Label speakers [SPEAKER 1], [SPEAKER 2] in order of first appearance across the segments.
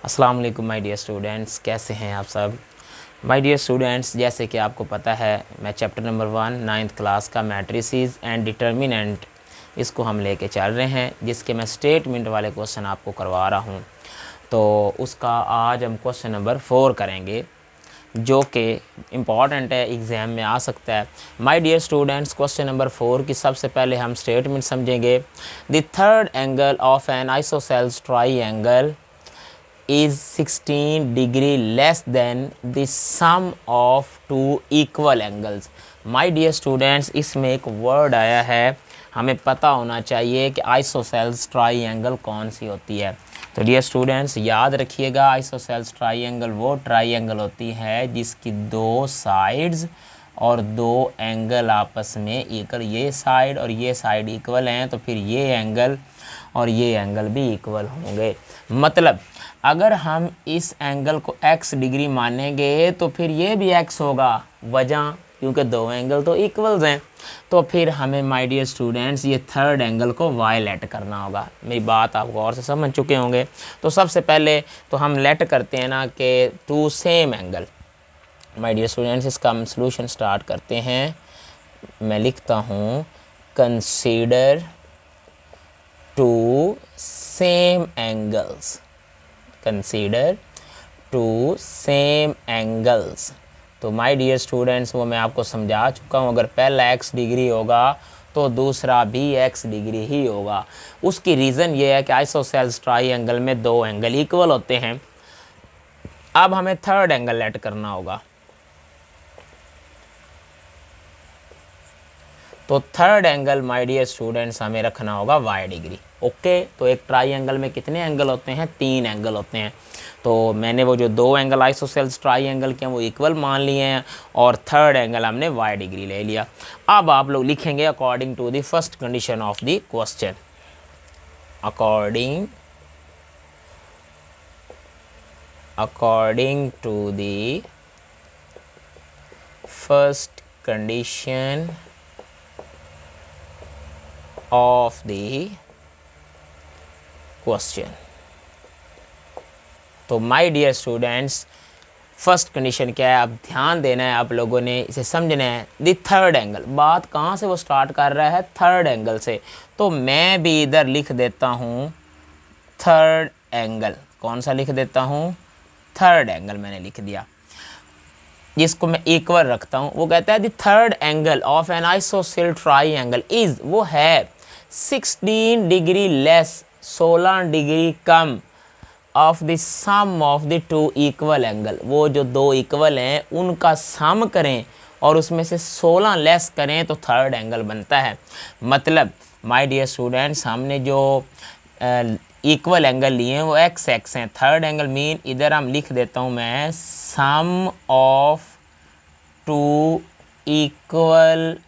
[SPEAKER 1] अस्सलाम वालेकुम my dear students, कैसे हैं आप सब। माय डियर स्टूडेंट्स, जैसे कि आपको पता है मैं चैप्टर नंबर 1 9th क्लास का मैट्रिसेस एंड डिटर्मिनेंट इसको हम लेके चल रहे हैं, जिसके मैं स्टेटमेंट वाले क्वेश्चन आपको करवा रहा हूं। तो उसका आज हम क्वेश्चन नंबर 4 करेंगे, जो कि इम्पॉर्टेंट है, एग्ज़ाम में आ सकता है। My dear students, question number 4 की सबसे पहले हम स्टेटमेंट समझेंगे। The third angle of an isosceles triangle is 16 degree less than the sum of two equal angles। My dear students, इसमें एक वर्ड आया है, हमें पता होना चाहिए कि आइसोसेल्स ट्राइएंगल कौन सी होती है। तो डियर स्टूडेंट्स याद रखिएगा, आइसोसेल्स ट्राइएंगल वो ट्राइएंगल होती है जिसकी दो साइड्स और दो एंगल आपस में इक्वल, ये साइड और ये साइड इक्वल हैं, तो फिर ये एंगल और ये एंगल भी इक्वल होंगे। मतलब अगर हम इस एंगल को x डिग्री मानेंगे तो फिर ये भी x होगा, वजह क्योंकि दो एंगल तो इक्वल्स हैं। तो फिर हमें माय डियर स्टूडेंट्स ये थर्ड एंगल को y लेट करना होगा। मेरी बात आप गौर से समझ चुके होंगे। तो सबसे पहले तो हम लेट करते हैं ना कि two same angle. My dear students, इसका हम सोल्यूशन स्टार्ट करते हैं। मैं लिखता हूँ consider two same angles, consider two same angles. तो माय डियर स्टूडेंट्स वो मैं आपको समझा चुका हूँ, अगर पहला x डिग्री होगा तो दूसरा भी x डिग्री ही होगा। उसकी रीज़न ये है कि आइसोसेल्स ट्राइएंगल में दो एंगल इक्वल होते हैं। अब हमें थर्ड एंगल लेट करना होगा। तो third angle my dear students हमें रखना होगा y डिग्री। ओके, तो एक ट्राइएंगल में कितने एंगल होते हैं? 3 एंगल होते हैं। तो मैंने वो जो दो एंगल आइसोसेल्स ट्राइएंगल के हैं वो इक्वल मान लिए हैं और थर्ड एंगल हमने y डिग्री ले लिया। अब आप लोग लिखेंगे according to the first condition of the question. According to the first condition of the question. तो my dear students first condition क्या है? अब ध्यान देना है, आप लोगों ने इसे समझना है। द थर्ड एंगल, बात कहाँ से वो स्टार्ट कर रहा है? थर्ड एंगल से। तो मैं भी इधर लिख देता हूँ थर्ड एंगल। कौन सा लिख देता हूँ? थर्ड एंगल मैंने लिख दिया, जिसको मैं इक्वल रखता हूँ। वो कहता है the third angle of an isosceles triangle is, वो है 16 डिग्री लेस, 16 डिग्री कम, of the sum of the two equal angle. वो जो दो इक्वल हैं उनका सम करें और उसमें से 16 लेस करें तो थर्ड एंगल बनता है। मतलब माय डियर स्टूडेंट्स हमने जो इक्वल एंगल लिए हैं वो एक्स एक्स हैं। थर्ड एंगल मीन इधर हम लिख देता हूँ मैं सम ऑफ टू इक्वल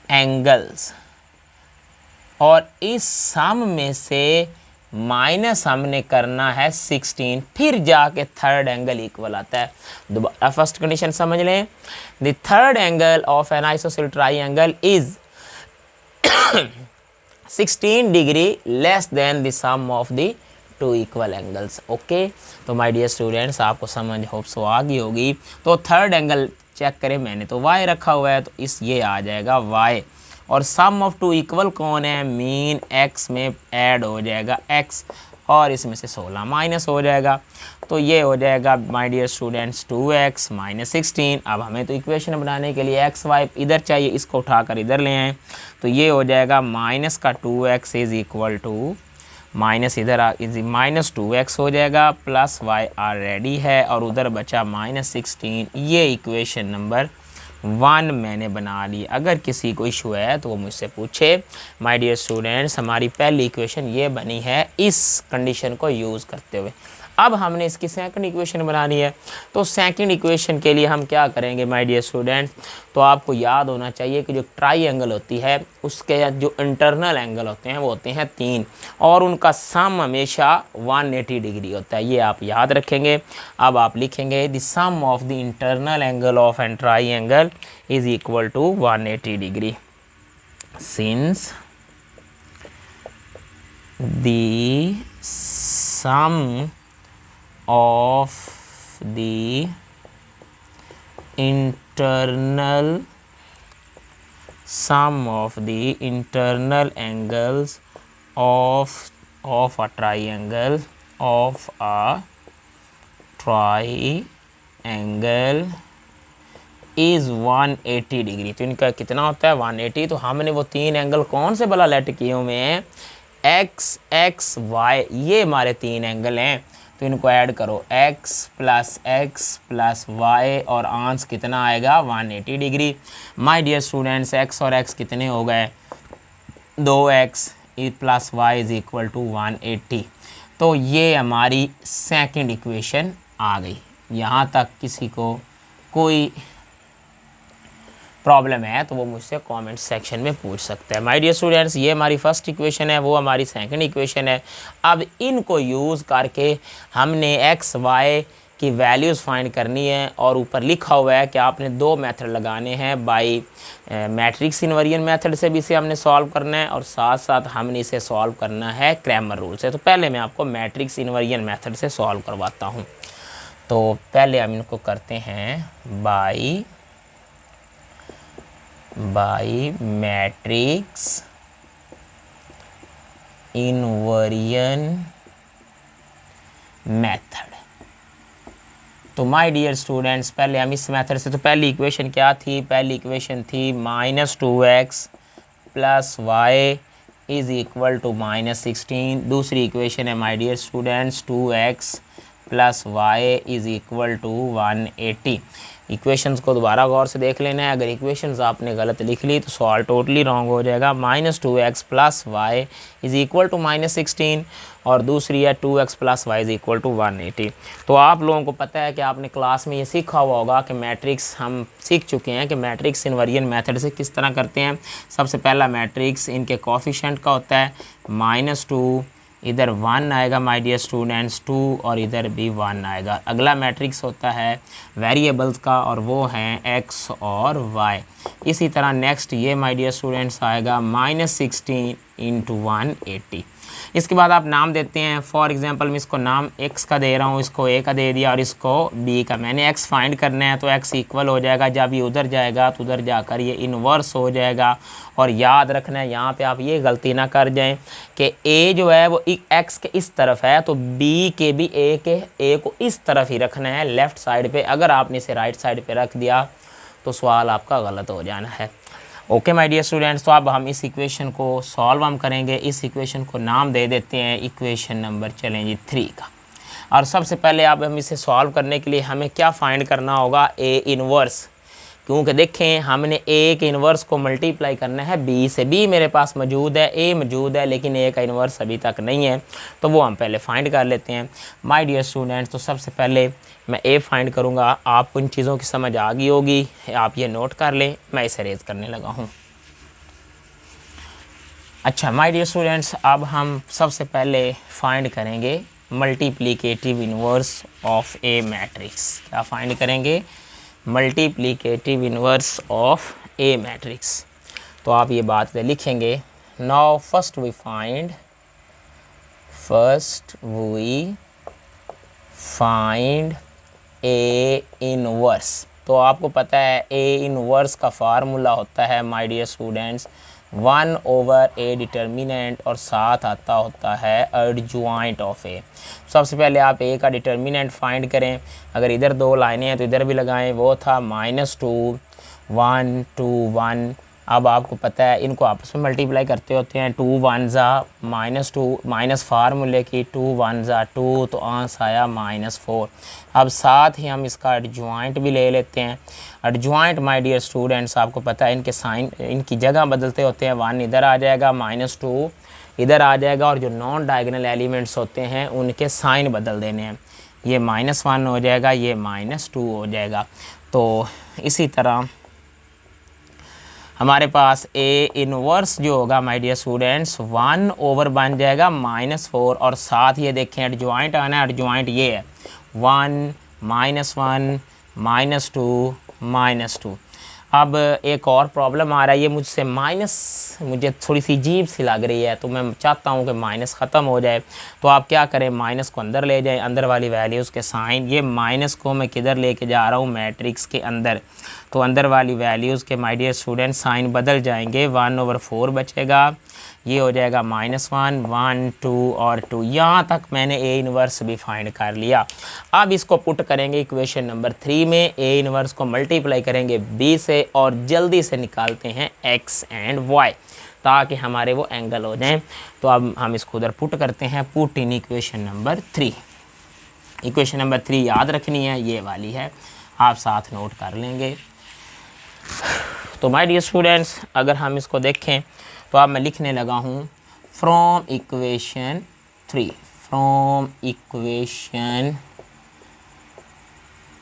[SPEAKER 1] एंगल्स, और इस सम में से माइनस हमने करना है 16, फिर जाके थर्ड एंगल इक्वल आता है। दोबारा फर्स्ट कंडीशन समझ लें। The third angle of an isosceles triangle is 16 degree less than the sum of the two equal angles. Okay, तो माय डियर स्टूडेंट्स आपको समझ होप सो आ गई होगी। तो थर्ड एंगल चेक करें, मैंने तो y रखा हुआ है तो इस ये आ जाएगा y, और सम ऑफ टू इक्वल कौन है? मीन x में ऐड हो जाएगा x, और इसमें से 16 माइनस हो जाएगा। तो ये हो जाएगा my dear students 2x minus 16। अब हमें तो इक्वेशन बनाने के लिए एक्स वाई इधर चाहिए, इसको उठाकर इधर ले आएँ। तो ये हो जाएगा माइनस का 2x is equal to minus, इधर माइनस 2x हो जाएगा, प्लस y ऑलरेडी है और उधर बचा माइनस 16। ये इक्वेशन नंबर 1 मैंने बना ली। अगर किसी को इशू है तो वो मुझसे पूछे। माय डियर स्टूडेंट्स हमारी पहली इक्वेशन ये बनी है इस कंडीशन को यूज़ करते हुए। अब हमने इसकी सेकंड इक्वेशन बनानी है। तो सेकंड इक्वेशन के लिए हम क्या करेंगे माय डियर स्टूडेंट्स? तो आपको याद होना चाहिए कि जो ट्राइएंगल होती है उसके जो इंटरनल एंगल होते हैं वो होते हैं 3, और उनका सम हमेशा 180 डिग्री होता है। ये आप याद रखेंगे। अब आप लिखेंगे the sum of the internal angle of an triangle is equal to 180 degree, since the sum of the internal sum of the internal angles of a triangle is 180 degree. तो इनका कितना होता है 180। तो हमने वो तीन एंगल कौन से भला लेट किए हुए हैं, एक्स एक्स वाई, ये हमारे तीन एंगल हैं। तो इनको ऐड करो, x प्लस वाई और आंस कितना आएगा 180 degree. My dear students, x और x कितने हो गए 2x plus Y is equal to 180। तो ये हमारी सेकंड इक्वेशन आ गई। यहाँ तक किसी को कोई प्रॉब्लम है तो वो मुझसे कमेंट सेक्शन में पूछ सकता है। माय डियर स्टूडेंट्स, ये हमारी फर्स्ट इक्वेशन है, वो हमारी सेकंड इक्वेशन है। अब इनको यूज़ करके हमने एक्स वाई की वैल्यूज़ फाइंड करनी है और ऊपर लिखा हुआ है कि आपने दो मेथड लगाने हैं, बाई मैट्रिक्स इन्वर्जन मेथड से भी इसे हमने सॉल्व करना है और साथ साथ हमने इसे सॉल्व करना है क्रैमर रूल से। तो पहले मैं आपको मैट्रिक्स इन्वर्जन मेथड से सॉल्व करवाता हूँ। तो पहले हम इनको करते हैं बाई मैट्रिक्स इन्वर्जन मेथड। तो माय डियर स्टूडेंट्स, पहले हम इस मेथड से, तो पहली इक्वेशन क्या थी, पहली इक्वेशन थी -2x plus Y is equal to -16। दूसरी इक्वेशन है my dear students 2x plus Y is equal to 180। Equations को दोबारा गौर से देख लेना है। अगर इक्वेशंस आपने गलत लिख ली तो सॉल्व टोटली रॉन्ग हो जाएगा। -2x plus Y is equal to -16 और दूसरी है 2x plus Y is equal to 180। तो आप लोगों को पता है कि आपने क्लास में ये सीखा हुआ होगा कि मैट्रिक्स, हम सीख चुके हैं कि मैट्रिक्स इन्वर्जन मेथड से किस तरह करते हैं। सबसे पहला मैट्रिक्स इनके कोफिशिएंट का होता है -2, इधर 1 आएगा माय डियर स्टूडेंट्स 2 और इधर भी 1 आएगा। अगला मैट्रिक्स होता है वेरिएबल्स का और वो हैं x और y। इसी तरह नेक्स्ट ये माय डियर स्टूडेंट्स आएगा -16 इंटू 180। इसके बाद आप नाम देते हैं। फॉर एग्जांपल मैं इसको नाम x का दे रहा हूँ, इसको a का दे दिया और इसको b का। मैंने x फाइंड करना है तो x इक्वल हो जाएगा, जब ये उधर जाएगा तो उधर जाकर ये इन्वर्स हो जाएगा। और याद रखना है यहाँ पे आप ये गलती ना कर जाएं कि a जो है वो x के इस तरफ है तो b के भी a को इस तरफ ही रखना है, लेफ़्ट साइड पे। अगर आपने इसे राइट साइड पे रख दिया तो सवाल आपका गलत हो जाना है। ओके माय डियर स्टूडेंट्स, तो अब हम इस इक्वेशन को सॉल्व हम करेंगे। इस इक्वेशन को नाम दे देते हैं इक्वेशन नंबर चलें जी 3 का। और सबसे पहले अब हम इसे सॉल्व करने के लिए हमें क्या फाइंड करना होगा, ए इन्वर्स। क्योंकि देखें हमने ए के इन्वर्स को मल्टीप्लाई करना है बी से। बी मेरे पास मौजूद है, ए मौजूद है, लेकिन ए का इन्वर्स अभी तक नहीं है, तो वो हम पहले फाइंड कर लेते हैं। माय डियर स्टूडेंट्स, तो सबसे पहले मैं ए फाइंड करूँगा। आपको इन चीज़ों की समझ आ गई होगी, आप ये नोट कर लें, मैं इसे रेज करने लगा हूँ। अच्छा माय डियर स्टूडेंट्स, अब हम सबसे पहले फाइंड करेंगे multiplicative inverse of a matrix. क्या फाइंड करेंगे, multiplicative inverse of a matrix. तो आप ये बात लिखेंगे। Now first we find a inverse. तो आपको पता है ए इन्वर्स का फार्मूला होता है my dear students 1/a determinant और साथ आता होता है एडजॉइंट ऑफ ए। सबसे पहले आप ए का डिटर्मिनेंट फाइंड करें। अगर इधर दो लाइनें हैं तो इधर भी लगाएं, वो था -2 1 2 1। अब आपको पता है इनको आपस में मल्टीप्लाई करते होते हैं, 2 1 -2 माइनस फार्मूले की 2 1 2, तो आंसर आया -4। अब साथ ही हम इसका एडजॉइंट भी ले लेते हैं। एडजॉइंट माय डियर स्टूडेंट्स, आपको पता है इनके साइन, इनकी जगह बदलते होते हैं। 1 इधर आ जाएगा, -2 इधर आ जाएगा और जो नॉन डायगोनल एलिमेंट्स होते हैं उनके साइन बदल देने हैं। ये -1 हो जाएगा, ये -2 हो जाएगा। तो इसी तरह हमारे पास ए इन्वर्स जो होगा माय डियर स्टूडेंट्स 1/, बन जाएगा -4 और साथ ये देखें एडजॉइंट आना है। एडजॉइंट ये है 1 -1 -2 -2। अब एक और प्रॉब्लम आ रहा है, ये मुझसे माइनस मुझे थोड़ी सी अजीब सी लग रही है, तो मैं चाहता हूँ कि माइनस ख़त्म हो जाए। तो आप क्या करें, माइनस को अंदर ले जाएं, अंदर वाली वैल्यूज़ के साइन, ये माइनस को मैं किधर लेके जा रहा हूँ, मैट्रिक्स के अंदर। तो अंदर वाली वैल्यूज़ के माय डियर स्टूडेंट साइन बदल जाएंगे, 1/4 बचेगा, ये हो जाएगा -1, 1, 2 और 2। यहाँ तक मैंने ए इनवर्स भी फाइंड कर लिया। अब इसको पुट करेंगे इक्वेशन नंबर 3 में, ए इनवर्स को मल्टीप्लाई करेंगे बी से और जल्दी से निकालते हैं एक्स एंड वाई ताकि हमारे वो एंगल हो जाएं। तो अब हम इसको उधर पुट करते हैं, put in equation number 3। Equation number 3 याद रखनी है, ये वाली है, आप साथ नोट कर लेंगे। तो माय डियर स्टूडेंट्स, अगर हम इसको देखें तो अब मैं लिखने लगा हूँ फ्रॉम इक्वेशन 3, फ्रॉम इक्वेशन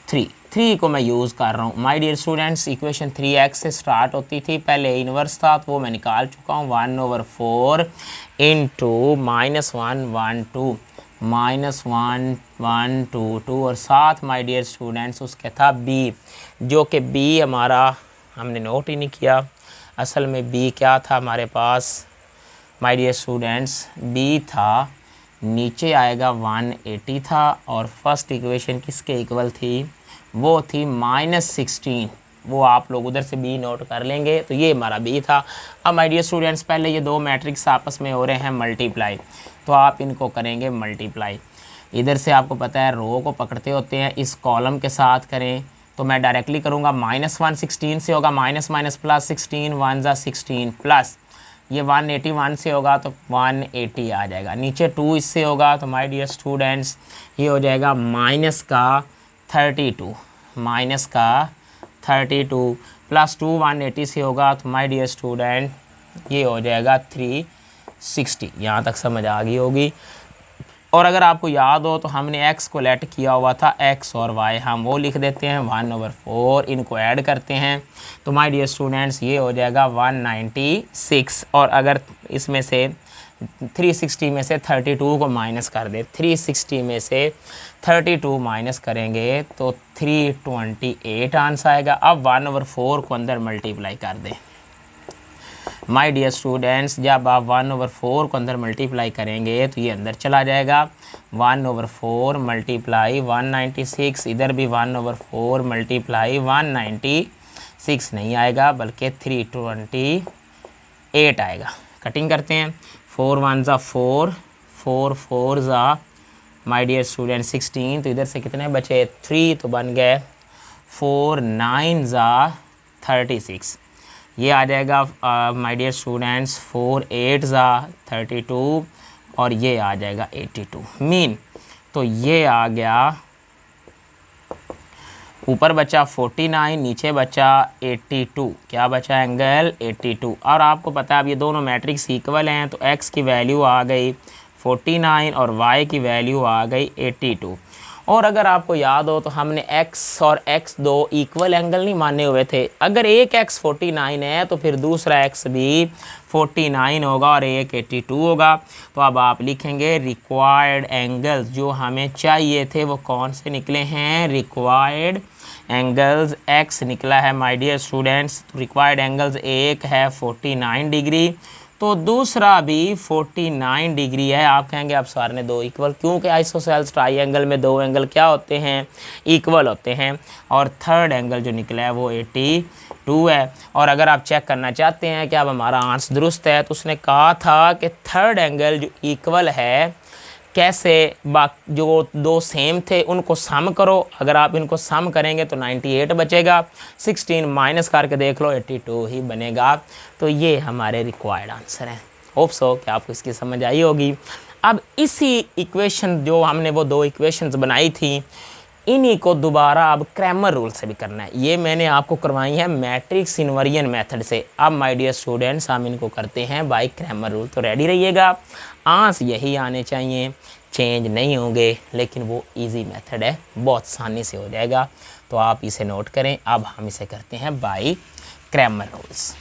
[SPEAKER 1] 3 को मैं यूज़ कर रहा हूँ। My dear students, equation 3x से स्टार्ट होती थी, पहले इन्वर्स था तो वो मैं निकाल चुका हूँ, 1/4 इंटू -1 1 2 -1 1 2 2 और साथ माय डियर स्टूडेंट्स उसके था b, जो कि b हमारा हमने नोट ही नहीं किया। असल में b क्या था हमारे पास माय डियर स्टूडेंट्स, b था नीचे आएगा 180 था, और फर्स्ट इक्वेशन किसके इक्वल थी, वो थी -16। वो आप लोग उधर से b नोट कर लेंगे। तो ये हमारा b था। अब माय डियर स्टूडेंट्स, पहले ये दो मैट्रिक्स आपस में हो रहे हैं मल्टीप्लाई, तो आप इनको करेंगे मल्टीप्लाई। इधर से आपको पता है रो को पकड़ते होते हैं, इस कॉलम के साथ करें तो मैं डायरेक्टली करूँगा, -1 16 से होगा, माइनस माइनस प्लस 16 1 ज़ा 16 प्लस ये 181 से होगा तो 180 आ जाएगा, नीचे 2 इससे होगा तो माय डियर स्टूडेंट्स ये हो जाएगा माइनस का 32 प्लस 2 180 से होगा तो माय डियर स्टूडेंट ये हो जाएगा 360। यहाँ तक समझ आ गई होगी। और अगर आपको याद हो तो हमने x को लेट किया हुआ था, x और y हम वो लिख देते हैं 1/4, इनको ऐड करते हैं तो माय डियर स्टूडेंट्स ये हो जाएगा 196। और अगर इसमें से 360 में से 32 को माइनस कर दे, 360 में से 32 माइनस करेंगे तो 328 आंसर आएगा। अब 1/4 को अंदर मल्टीप्लाई कर दें माय डियर स्टूडेंट्स, जब आप 1/4 को अंदर मल्टीप्लाई करेंगे तो ये अंदर चला जाएगा, 1/4 मल्टीप्लाई 196, इधर भी 1/4 मल्टीप्लाई 196 नहीं आएगा बल्कि 328 आएगा। कटिंग करते हैं, 4 1 ज़ा 4, 4 4 ज़ा माय डियर स्टूडेंट 16, तो इधर से कितने बचे 3, तो बन गए 4 9 ज़ा 36, ये आ जाएगा माय डियर स्टूडेंट्स 4 8 ज़ा 32 और ये आ जाएगा 82 मीन। तो ये आ गया, ऊपर बचा 49, नीचे बचा 82, क्या बचा एंगल 82। और आपको पता है अब ये दोनों मैट्रिक्स इक्वल हैं तो x की वैल्यू आ गई 49 और y की वैल्यू आ गई 82। और अगर आपको याद हो तो हमने x और x दो इक्वल एंगल नहीं माने हुए थे, अगर एक x 49 है तो फिर दूसरा x भी 49 होगा और एक 82 होगा। तो अब आप लिखेंगे रिक्वायर्ड एंगल्स जो हमें चाहिए थे वो कौन से निकले हैं, रिक्वायर्ड एंगल्स x निकला है my dear students. Required angles एक है 49 डिग्री तो दूसरा भी 49 डिग्री है। आप कहेंगे अब सर ने दो इक्वल, क्योंकि आइसोसेल्स ट्राइंगल में दो एंगल क्या होते हैं, इक्वल होते हैं। और थर्ड एंगल जो निकला है वो 82 है। और अगर आप चेक करना चाहते हैं कि अब हमारा आंसर दुरुस्त है तो उसने कहा था कि थर्ड एंगल जो इक्वल है कैसे, जो दो सेम थे उनको सम करो, अगर आप इनको सम करेंगे तो 98 बचेगा, 16 माइनस करके देख लो 82 ही बनेगा। तो ये हमारे रिक्वायर्ड आंसर हैं। होप सो कि आपको इसकी समझ आई होगी। अब इसी इक्वेशन जो हमने वो दो इक्वेशंस बनाई थी इन्हीं को दोबारा अब क्रैमर रूल से भी करना है। ये मैंने आपको करवाई है मैट्रिक्स इन्वर्जन मेथड से। अब माय डियर स्टूडेंट्स हम इनको करते हैं बाय क्रैमर रूल। तो रेडी रहिएगा, आंसर यही आने चाहिए, चेंज नहीं होंगे, लेकिन वो इजी मेथड है, बहुत आसानी से हो जाएगा। तो आप इसे नोट करें। अब हम इसे करते हैं बाय क्रैमर रूल्स।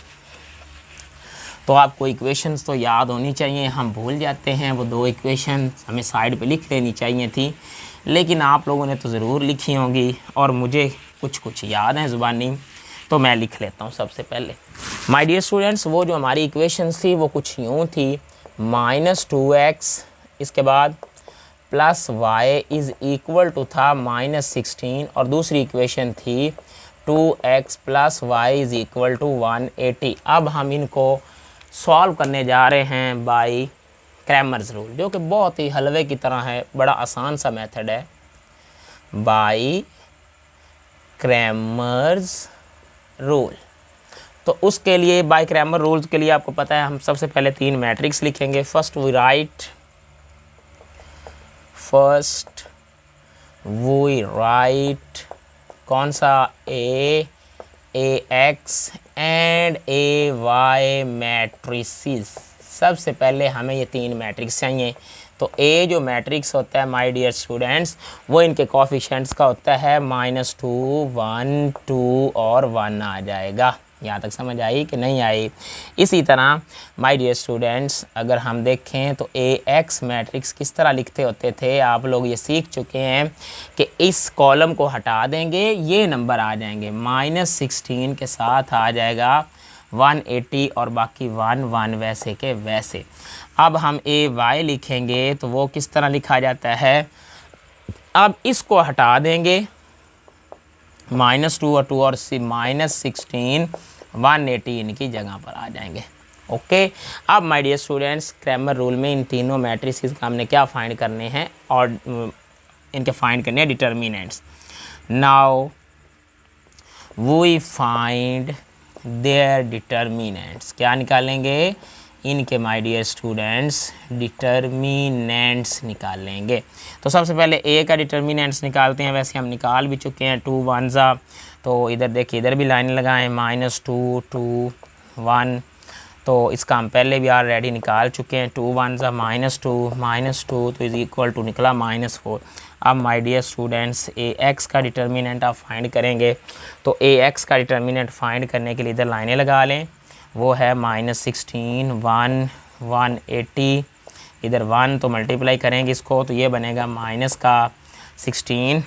[SPEAKER 1] तो आपको इक्वेशंस तो याद होनी चाहिए, हम भूल जाते हैं। वो दो इक्वेशन हमें साइड पे लिख लेनी चाहिए थी, लेकिन आप लोगों ने तो ज़रूर लिखी होंगी और मुझे कुछ याद है ज़ुबानी। तो मैं लिख लेता हूँ सबसे पहले। माय डियर स्टूडेंट्स, वो जो हमारी इक्वेशन थी वो कुछ यूँ थी, -2x, इसके बाद plus y is equal to था -16, और दूसरी इक्वेशन थी 2x plus Y is equal to 180। अब हम इनको सॉल्व करने जा रहे हैं बाय क्रैमर्स रूल, जो कि बहुत ही हलवे की तरह है, बड़ा आसान सा मेथड है। बाय क्रैमर्स रूल, तो उसके लिए बाय क्रैमर रूल्स के लिए आपको पता है हम सबसे पहले 3 मैट्रिक्स लिखेंगे। फर्स्ट वी राइट कौन सा, AX एंड AY मैट्रिसेस। सबसे पहले हमें ये 3 मैट्रिक्स चाहिए। तो A जो मैट्रिक्स होता है माय डियर स्टूडेंट्स, वो इनके कोफिशिएंट्स का होता है -2, 1, 2 और 1 आ जाएगा। यहाँ तक समझ आई कि नहीं आई? इसी तरह माय डियर स्टूडेंट्स अगर हम देखें तो AX मैट्रिक्स किस तरह लिखते होते थे, आप लोग ये सीख चुके हैं कि इस कॉलम को हटा देंगे, ये नंबर आ जाएंगे, -16 के साथ आ जाएगा 180 और बाकी 1 1 वैसे के वैसे। अब हम AY लिखेंगे तो वो किस तरह लिखा जाता है, अब इसको हटा देंगे, -2 और 2 और -16, 180 इनकी जगह पर आ जाएंगे। ओके, अब my dear students Cramer rule में इन तीनों मैट्रिसेस का हमने क्या फाइंड करने हैं, और इनके फाइंड करने हैं determinants. Now we find their determinants, क्या निकालेंगे इनके माय डियर स्टूडेंट्स, डिटर्मिनेंट्स निकालेंगे। तो सबसे पहले A का डिटर्मिनेंट्स निकालते हैं, वैसे हम निकाल भी चुके हैं, 2 1 ज़ा, तो इधर देखिए इधर भी लाइन लगाएं, -2 2 1, तो इसका हम पहले भी ऑलरेडी निकाल चुके हैं, 2 1 ज़ा -2 तो इज़ इक्वल टू निकला -4। अब माय डियर स्टूडेंट्स AX का डिटर्मिनेंट आप फाइंड करेंगे, तो AX का डिटर्मिनेंट फाइंड करने के लिए इधर लाइनें लगा लें, वो है -16 1 180, इधर 1 तो मल्टीप्लाई करेंगे इसको तो ये बनेगा -16,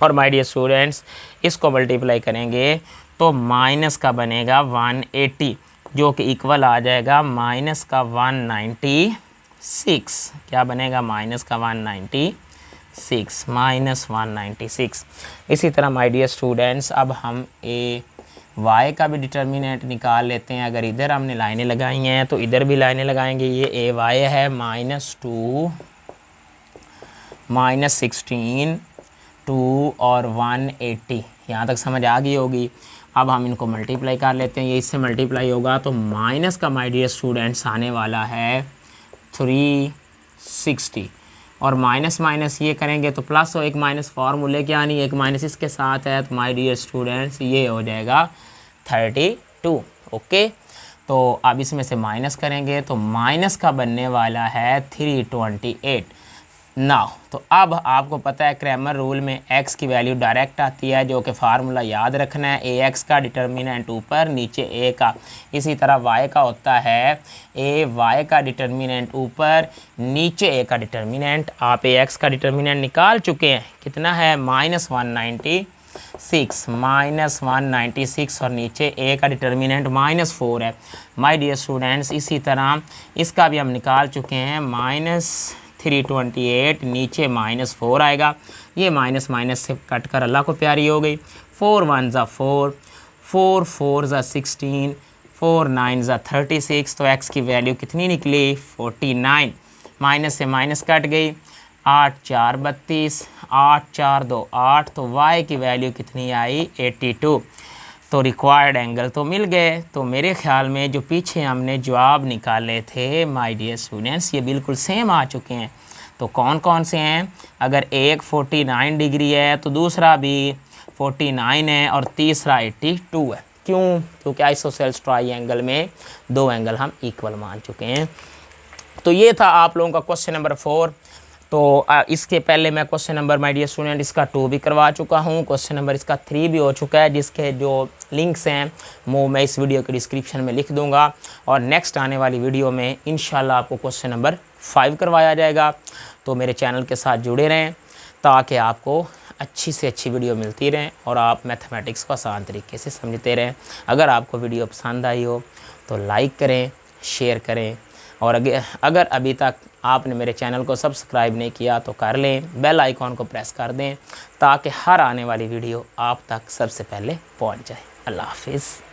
[SPEAKER 1] और माय डियर स्टूडेंट्स इसको मल्टीप्लाई करेंगे तो माइनस का बनेगा 180, जो कि इक्वल आ जाएगा -196। क्या बनेगा, -196। इसी तरह माय डियर स्टूडेंट्स अब हम AY का भी डिटर्मिनेंट निकाल लेते हैं। अगर इधर हमने लाइनें लगाई हैं तो इधर भी लाइनें लगाएंगे, ये AY है -2 -16 2 और 180, यहाँ तक समझ आ गई होगी। अब हम इनको मल्टीप्लाई कर लेते हैं, ये इससे मल्टीप्लाई होगा तो माइनस का माय डियर स्टूडेंट्स आने वाला है 360, और माइनस माइनस ये करेंगे तो प्लस हो, एक माइनस फार्मूले क्या नहीं, एक माइनस इसके साथ है, तो माय डियर स्टूडेंट्स ये हो जाएगा 32। ओके, तो अब इसमें से माइनस करेंगे तो माइनस का बनने वाला है 328। नाउ तो अब आपको पता है क्रैमर रूल में x की वैल्यू डायरेक्ट आती है, जो कि फार्मूला याद रखना है, AX का डिटर्मिनेंट ऊपर नीचे A का। इसी तरह y का होता है AY का डिटर्मिनेंट ऊपर नीचे A का डिटर्मिनेंट। आप AX का डिटर्मिनेंट निकाल चुके हैं, कितना है -196 और नीचे A का डिटर्मिनेंट -4 है। माय डियर स्टूडेंट्स इसी तरह इसका भी हम निकाल चुके हैं, -328 नीचे -4 आएगा, ये माइनस माइनस से कट कर अल्लाह को प्यारी हो गई। 4 1 ज़ा 4, 4 4 ज़ा 16, 4 9 ज़ा 36, तो x की वैल्यू कितनी निकली 49, माइनस से माइनस कट गई, 8 4 32, 8 4 2 8, तो y की वैल्यू कितनी आई 82। तो रिक्वायर्ड एंगल तो मिल गए। तो मेरे ख्याल में जो पीछे हमने जवाब निकाले थे माय डियर स्टूडेंट्स ये बिल्कुल सेम आ चुके हैं। तो कौन कौन से हैं, अगर एक 49 डिग्री है तो दूसरा भी 49 है और तीसरा 82 है। क्यों? क्योंकि आइसोसेल्स ट्रायंगल में दो एंगल हम इक्वल मान चुके हैं। तो ये था आप लोगों का क्वेश्चन नंबर 4। तो इसके पहले मैं question number my dear student इसका 2 भी करवा चुका हूँ, क्वेश्चन नंबर इसका 3 भी हो चुका है, जिसके जो लिंक्स हैं वो मैं इस वीडियो के डिस्क्रिप्शन में लिख दूंगा। और नेक्स्ट आने वाली वीडियो में इंशाल्लाह आपको क्वेश्चन नंबर 5 करवाया जाएगा। तो मेरे चैनल के साथ जुड़े रहें ताकि आपको अच्छी से अच्छी वीडियो मिलती रहें और आप मैथमेटिक्स को आसान तरीके से समझते रहें। अगर आपको वीडियो पसंद आई हो तो लाइक करें, शेयर करें, और अगर अभी तक आपने मेरे चैनल को सब्सक्राइब नहीं किया तो कर लें, बेल आइकॉन को प्रेस कर दें ताकि हर आने वाली वीडियो आप तक सबसे पहले पहुंच जाए। अल्लाह हाफिज़।